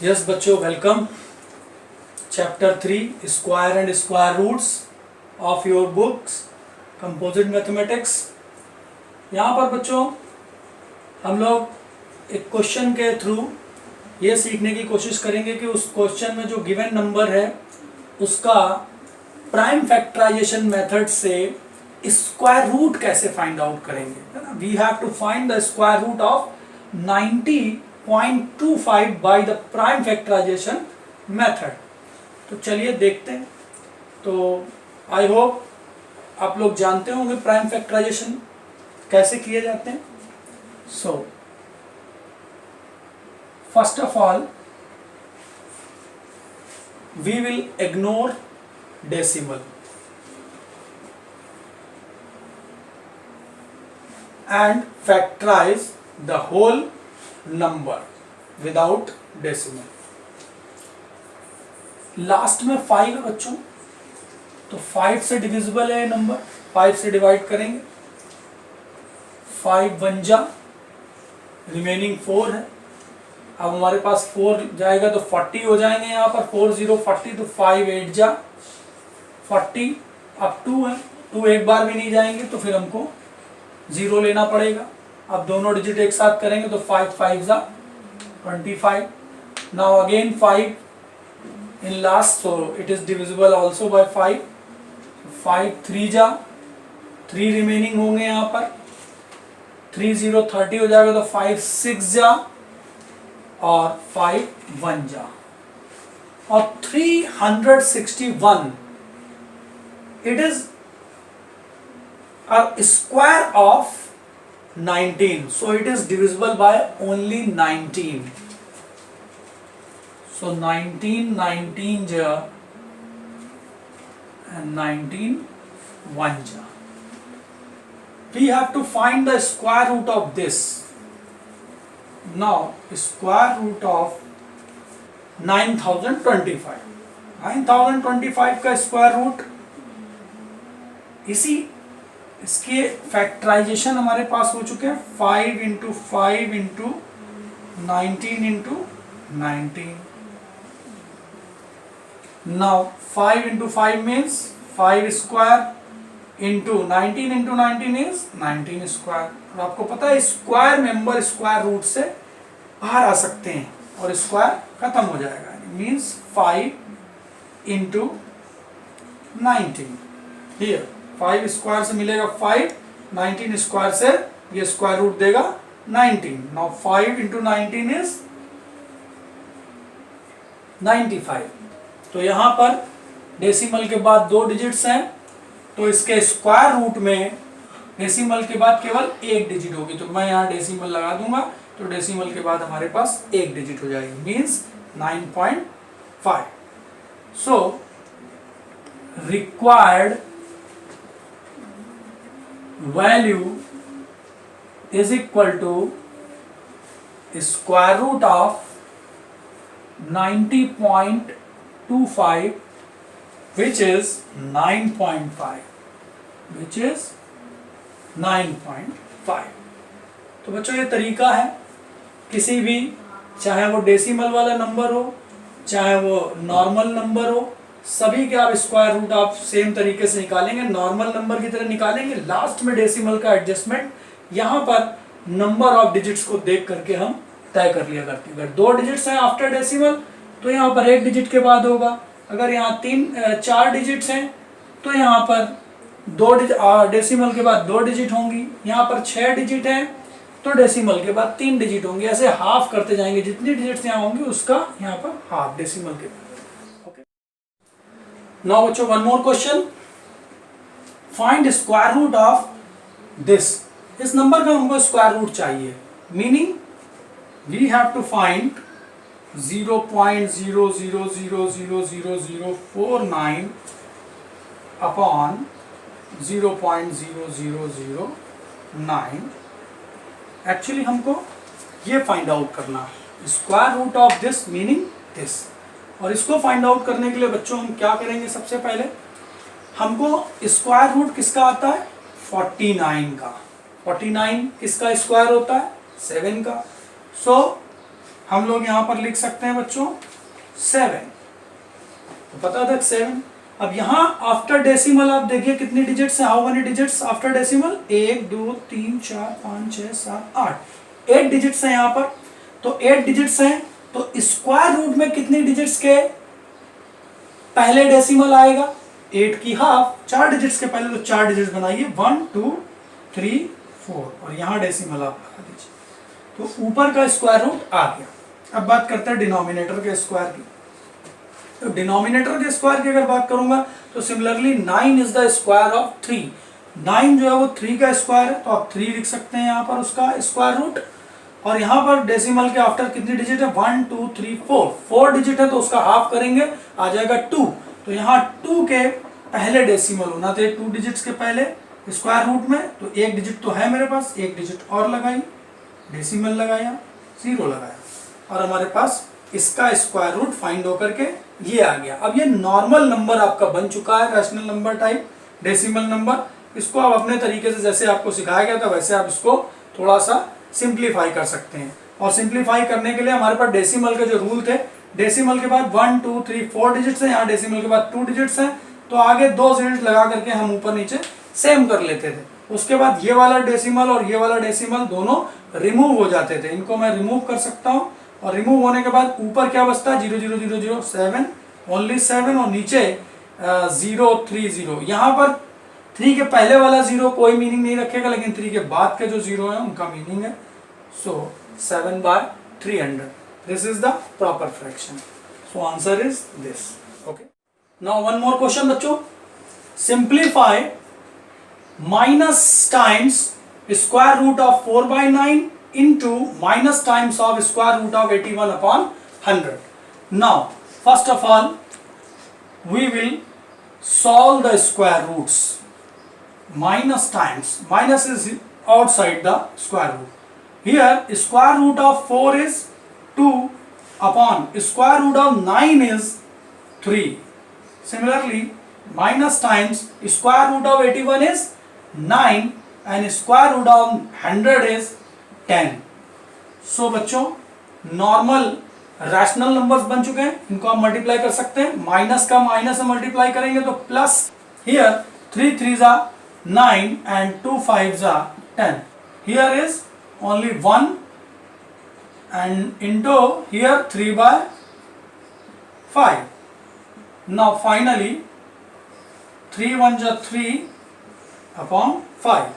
Yes बच्चों, welcome. Chapter 3 square and square roots of your books composite mathematics. यहाँ पर बच्चों हम लोग एक क्वेश्चन के थ्रू ये सीखने की कोशिश करेंगे कि उस क्वेश्चन में जो गिवन नंबर है उसका प्राइम फैक्टराइजेशन मेथड से स्क्वायर रूट कैसे फाइंड आउट करेंगे, है ना। We have to find the square root of 90.25 by the prime factorisation method. तो चलिए देखते हैं। तो आई होप आप लोग जानते होंगे प्राइम फैक्टराइजेशन कैसे किए जाते हैं। So first of all we will ignore decimal and factorize the whole number without decimal। Last में 5 है बच्चों, तो 5 से डिविजिबल है नंबर, 5 से डिवाइड करेंगे, 5 1 जा, रिमेनिंग 4 है। अब हमारे पास 4 जाएगा तो 40 हो जाएंगे, यहाँ पर 4 0 40, तो 5 8 जा 40। अब 2 है, 2 एक बार भी नहीं जाएंगे तो फिर हमको 0 लेना पड़ेगा। अब दोनों डिजिट एक साथ करेंगे तो 5 5 जा 25। Now again 5 in last, so it is divisible also by 5। 5 3 जा, 3 रिमेनिंग होंगे यहाँ पर, 3 0 30 हो जाएगा, तो 5 6 जा और 5 1 जा, और 361 it is a square of 19, so it is divisible by only 19। so 19 ja and 19 1 ja। we have to find the square root of this। now square root of 9025 का स्क्वायर रूट, इसी इसके फैक्टराइजेशन हमारे पास हो चुके हैं 5 into 5 into 19 into 19। Now 5 into 5 means 5 square into 19 into 19 is 19 square. और आपको पता है स्क्वायर मेंबर स्क्वायर रूट से बाहर आ सकते हैं और स्क्वायर खत्म हो जाएगा, मीन्स 5 इंटू 19। हियर 5 स्क्वायर से मिलेगा 5, 19 स्क्वायर से ये स्क्वायर रूट देगा 19। Now 5 into 19 is 95। तो यहाँ पर डेसिमल के बाद 2 डिजिट्स हैं, तो इसके स्क्वायर रूट में डेसिमल के बाद केवल 1 डिजिट होगी, तो मैं यहाँ डेसिमल लगा दूंगा, तो डेसिमल के बाद हमारे पास 1 डिजिट हो जाएगी, means 9.5। So required value is equal to square root of 90.25 which is 9.5, which is 9.5। तो बच्चों ये तरीका है, किसी भी चाहे वो डेसिमल वाला नंबर हो चाहे वो नॉर्मल नंबर हो, सभी के आप स्क्वायर रूट आप सेम तरीके से निकालेंगे, नॉर्मल नंबर की तरह निकालेंगे। लास्ट में डेसिमल का एडजस्टमेंट यहाँ पर नंबर ऑफ डिजिट्स को देख करके हम तय कर लिया करते हैं। अगर 2 डिजिट्स हैं आफ्टर डेसिमल तो यहाँ पर 1 डिजिट के बाद होगा, अगर यहाँ 4 डिजिट्स हैं तो यहाँ पर 2 डेसिमल के बाद 2 डिजिट होंगी, यहाँ पर 6 डिजिट हैं तो डेसिमल के बाद 3 डिजिट होंगे। ऐसे हाफ करते जाएंगे, जितनी डिजिट्स यहाँ होंगी उसका यहाँ पर हाफ डेसिमल के बाद। Now बच्चों one more question, find square root of this। इस नंबर का हमको स्क्वायर रूट चाहिए, meaning we have to find 0.00000049 upon 0.0009। Actually हमको ये फाइंड आउट करना है square root of this, meaning this. और इसको फाइंड आउट करने के लिए बच्चों हम क्या करेंगे, सबसे पहले हमको स्क्वायर रूट किसका आता है, 49 का। 49 किसका स्क्वायर होता है, 7 का। सो हम लोग यहाँ पर लिख सकते हैं बच्चों 7, तो पता था 7। अब यहाँ आफ्टर डेसिमल आप देखिए कितनी डिजिट्स हैं, how many digits after decimal, 1 2 3 4 5 6 7 8, 8 digits हैं यहाँ पर। तो 8 डिजिट्स हैं, तो स्क्वायर रूट में कितनी डिजिट्स के पहले डेसिमल आएगा, 8 की हाफ, 4 डिजिट्स के पहले, तो 4 डिजिट्स बनाइए, 1 2 3 4, और यहाँ डेसिमल आप लगा दीजिए, तो ऊपर का स्क्वायर रूट आ गया। अब बात करते हैं डिनोमिनेटर के स्क्वायर की। तो डिनोमिनेटर के स्क्वायर की अगर बात करूंगा तो similarly 9 is the square of 3, 9 जो है वो 3 का स्क्वायर है, तो आप 3 लिख सकते हैं यहाँ पर उसका स्क्वायर रूट। और यहाँ पर डेसिमल के आफ्टर कितनी डिजिट है, 1 2 3 4, 4 डिजिट है, तो उसका हाफ करेंगे, आ जाएगा 2। तो यहाँ 2 के पहले डेसिमल होना चाहिए, 2 डिजिट्स के पहले स्क्वायर रूट में, तो 1 डिजिट तो है मेरे पास, 1 डिजिट और लगाई, डेसिमल लगाया, 0 लगाया, और हमारे पास इसका स्क्वायर रूट फाइंड होकर के ये आ गया। अब ये नॉर्मल नंबर आपका बन चुका है, rational number type, decimal number. इसको आप अपने तरीके से जैसे आपको सिखाया गया था वैसे आप इसको थोड़ा सा सिंप्लीफाई कर सकते हैं। और सिंप्लीफाई करने के लिए हमारे पास डेसिमल के जो रूल थे, डेसिमल के बाद 1 2 3 4 डिजिट्स हैं, यहाँ डेसिमल के बाद 2 डिजिट्स हैं, तो आगे 2 डिजिट लगा करके हम ऊपर नीचे सेम कर लेते थे। उसके बाद ये वाला डेसिमल और ये वाला डेसिमल दोनों रिमूव हो जाते थे, इनको मैं रिमूव कर सकता हूँ। और रिमूव होने के बाद ऊपर क्या बचता है, 0 0 0 0 7, ओनली 7, और नीचे 0 3 0। यहाँ पर 3 के पहले वाला 0 कोई मीनिंग नहीं रखेगा, लेकिन 3 के बाद के जो 0 है उनका मीनिंग है। So 7/300, this is the proper fraction. So answer is this. Okay, now one more question बच्चों, simplify minus times square root of 4/9 into minus times of square root of 81/100. Now, first of all, we will solve the square roots. Minus times, minus is outside the square root. Here, square root of 4 is 2 upon square root of 9 is 3. Similarly, minus times square root of 81 is 9 and square root of 100 is 10. सो बच्चों normal rational numbers बन चुके हैं, इनको आप multiply कर सकते हैं। Minus का माइनस से मल्टीप्लाई करेंगे तो plus, here 3 3s are 9 and 2 5s are 10. Here is only 1 and into here 3/5. Now finally 3 1s are 3 upon 5.